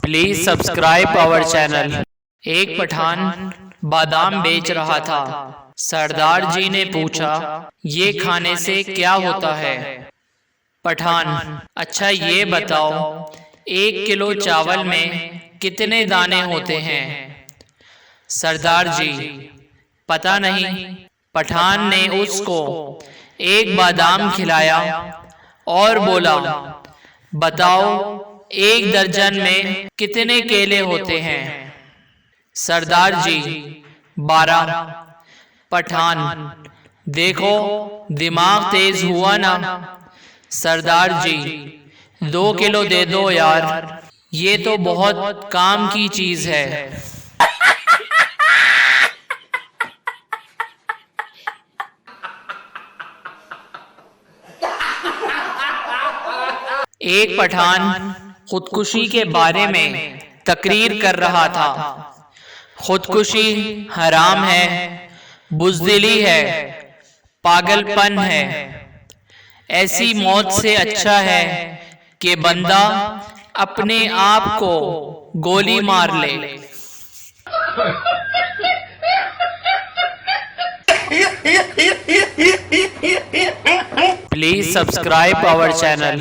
Please subscribe our channel. एक पठान बादाम बेच रहा था। सरदार जी ने पूछा, ये खाने से क्या होता है? पठान, अच्छा ये बताओ, 1 किलो चावल में कितने दाने होते हैं? सरदार जी, पता नहीं। पठान ने उसको एक बादाम खिलाया और बोला, बताओ 1 दर्जन में कितने केले होते हैं? सरदार जी, 12। पठान, देखो दिमाग तेज हुआ ना। सरदार जी, 2 किलो दे दो यार, ये तो बहुत काम की चीज है। एक पठान खुदकुशी के बारे में तकरीर कर रहा था। खुदकुशी हराम है, बुज़दिली है, पागलपन है। ऐसी मौत से अच्छा है कि बंदा अपने आप को गोली मार ले। Please subscribe our channel.